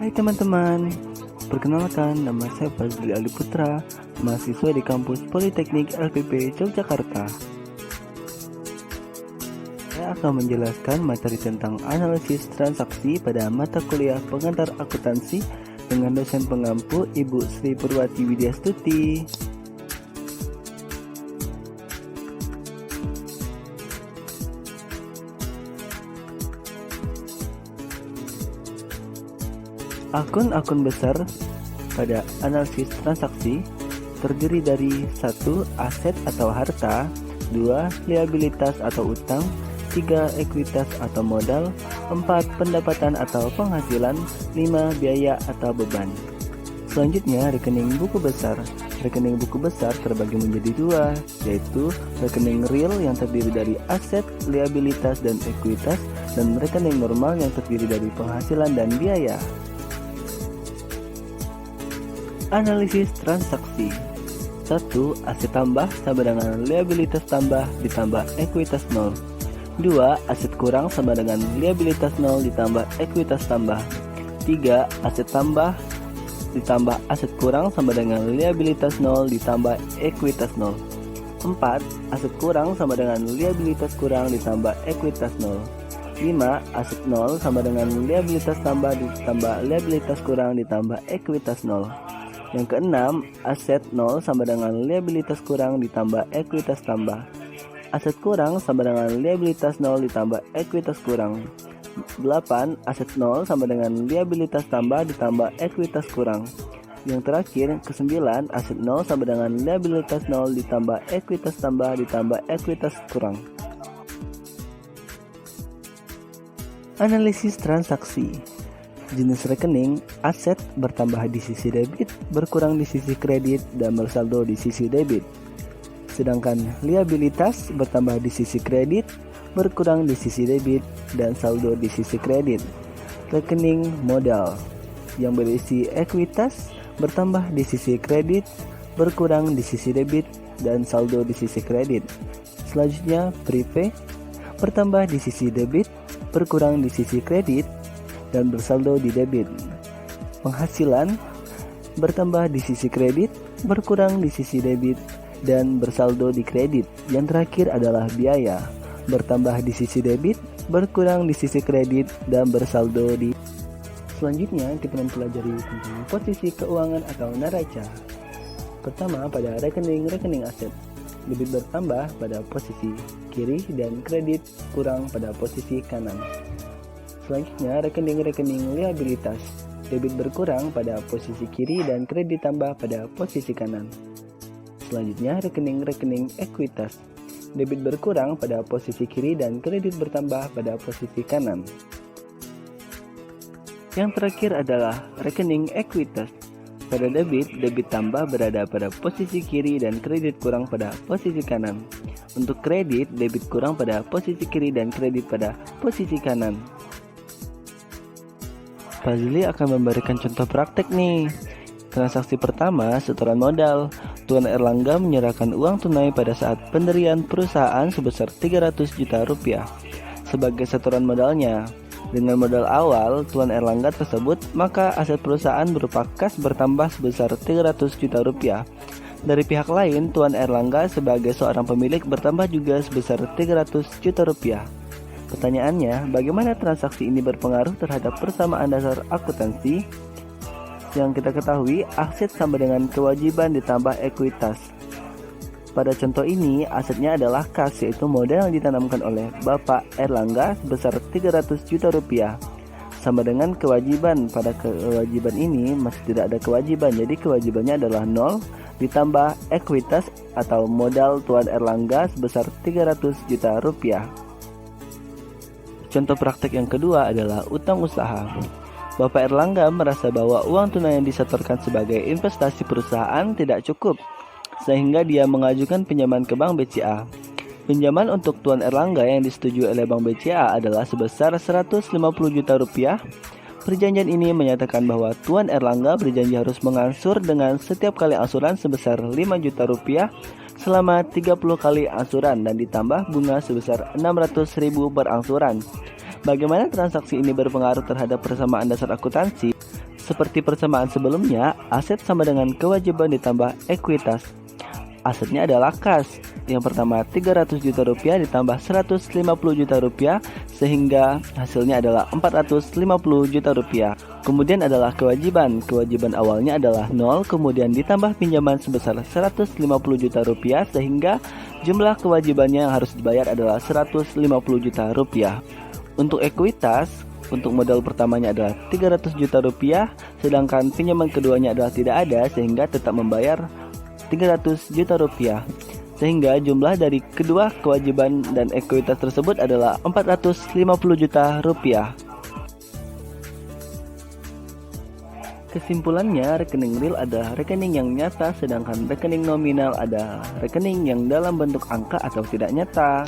Hai teman-teman, perkenalkan nama saya Fazli Ali Putra, mahasiswa di kampus Politeknik LPP Yogyakarta. Saya akan menjelaskan materi tentang analisis transaksi pada mata kuliah pengantar akuntansi dengan dosen pengampu Ibu Sri Purwati Widyastuti. Akun-akun besar pada analisis transaksi terdiri dari 1. Aset atau harta, 2. Liabilitas atau utang, 3. Ekuitas atau modal, 4. Pendapatan atau penghasilan, 5. Biaya atau beban. Selanjutnya, rekening buku besar. Rekening buku besar terbagi menjadi 2, yaitu rekening real yang terdiri dari aset, liabilitas, dan ekuitas, dan rekening normal yang terdiri dari penghasilan dan biaya. Analisis transaksi. 1. Aset tambah sama dengan liabilitas tambah ditambah ekuitas 0. 2. Aset kurang sama dengan liabilitas 0 ditambah ekuitas tambah. 3. Aset tambah ditambah aset kurang sama dengan liabilitas 0 ditambah ekuitas 0. 4. Aset kurang sama dengan liabilitas kurang ditambah ekuitas 0. 5. Aset 0 sama dengan liabilitas tambah ditambah liabilitas kurang ditambah ekuitas 0. Yang keenam, aset 0 sama dengan liabilitas kurang ditambah ekuitas tambah. Aset kurang sama dengan liabilitas 0 ditambah ekuitas kurang. 8. Aset 0 sama dengan liabilitas tambah ditambah ekuitas kurang. Yang terakhir, ke-9, aset 0 sama dengan liabilitas 0 ditambah ekuitas tambah ditambah ekuitas kurang. Analisis transaksi. Jenis rekening, aset bertambah di sisi debit, berkurang di sisi kredit, dan bersaldo di sisi debit. Sedangkan liabilitas bertambah di sisi kredit, berkurang di sisi debit, dan saldo di sisi kredit. Rekening modal yang berisi ekuitas bertambah di sisi kredit, berkurang di sisi debit, dan saldo di sisi kredit. Selanjutnya, prepay bertambah di sisi debit, berkurang di sisi kredit, dan bersaldo di debit. Penghasilan bertambah di sisi kredit, berkurang di sisi debit, dan bersaldo di kredit. Yang terakhir adalah biaya, bertambah di sisi debit, berkurang di sisi kredit, dan bersaldo di. Selanjutnya kita mempelajari tentang posisi keuangan atau neraca. Pertama, pada rekening aset, debit bertambah pada posisi kiri dan kredit kurang pada posisi kanan. Selanjutnya, rekening liabilitas, debit berkurang pada posisi kiri dan kredit tambah pada posisi kanan. Selanjutnya, rekening ekuitas, debit berkurang pada posisi kiri dan kredit bertambah pada posisi kanan. Yang terakhir adalah rekening ekuitas. Pada debit tambah berada pada posisi kiri dan kredit kurang pada posisi kanan. Untuk kredit, debit kurang pada posisi kiri dan kredit pada posisi kanan. Fazli akan memberikan contoh praktek nih. Transaksi pertama, setoran modal. Tuan Erlangga menyerahkan uang tunai pada saat pendirian perusahaan sebesar 300 juta rupiah sebagai setoran modalnya. Dengan modal awal Tuan Erlangga tersebut, maka aset perusahaan berupa kas bertambah sebesar 300 juta rupiah. Dari pihak lain, Tuan Erlangga sebagai seorang pemilik bertambah juga sebesar 300 juta rupiah. Pertanyaannya, bagaimana transaksi ini berpengaruh terhadap persamaan dasar akuntansi? Yang kita ketahui, aset sama dengan kewajiban ditambah ekuitas. Pada contoh ini, asetnya adalah kas, yaitu modal yang ditanamkan oleh Bapak Erlangga sebesar 300 juta rupiah. Sama dengan kewajiban, pada kewajiban ini masih tidak ada kewajiban, jadi kewajibannya adalah 0 ditambah ekuitas atau modal Tuan Erlangga sebesar 300 juta rupiah. Contoh praktek yang kedua adalah utang usaha. Bapak Erlangga merasa bahwa uang tunai yang disetorkan sebagai investasi perusahaan tidak cukup, sehingga dia mengajukan pinjaman ke Bank BCA. Pinjaman untuk Tuan Erlangga yang disetujui oleh Bank BCA adalah sebesar 150 juta rupiah. Perjanjian ini menyatakan bahwa Tuan Erlangga berjanji harus mengangsur dengan setiap kali angsuran sebesar 5 juta rupiah selama 30 kali angsuran dan ditambah bunga sebesar 600.000 per angsuran. Bagaimana transaksi ini berpengaruh terhadap persamaan dasar akuntansi? Seperti persamaan sebelumnya, aset sama dengan kewajiban ditambah ekuitas. Asetnya adalah kas. Yang pertama 300 juta rupiah ditambah 150 juta rupiah sehingga hasilnya adalah 450 juta rupiah. Kemudian adalah kewajiban. Kewajiban awalnya adalah 0, kemudian ditambah pinjaman sebesar 150 juta rupiah sehingga jumlah kewajibannya yang harus dibayar adalah 150 juta rupiah. Untuk ekuitas, untuk modal pertamanya adalah 300 juta rupiah, sedangkan pinjaman keduanya adalah tidak ada sehingga tetap membayar 300 juta rupiah. Sehingga jumlah dari kedua kewajiban dan ekuitas tersebut adalah 450 juta rupiah. Kesimpulannya, rekening real adalah rekening yang nyata, sedangkan rekening nominal adalah rekening yang dalam bentuk angka atau tidak nyata.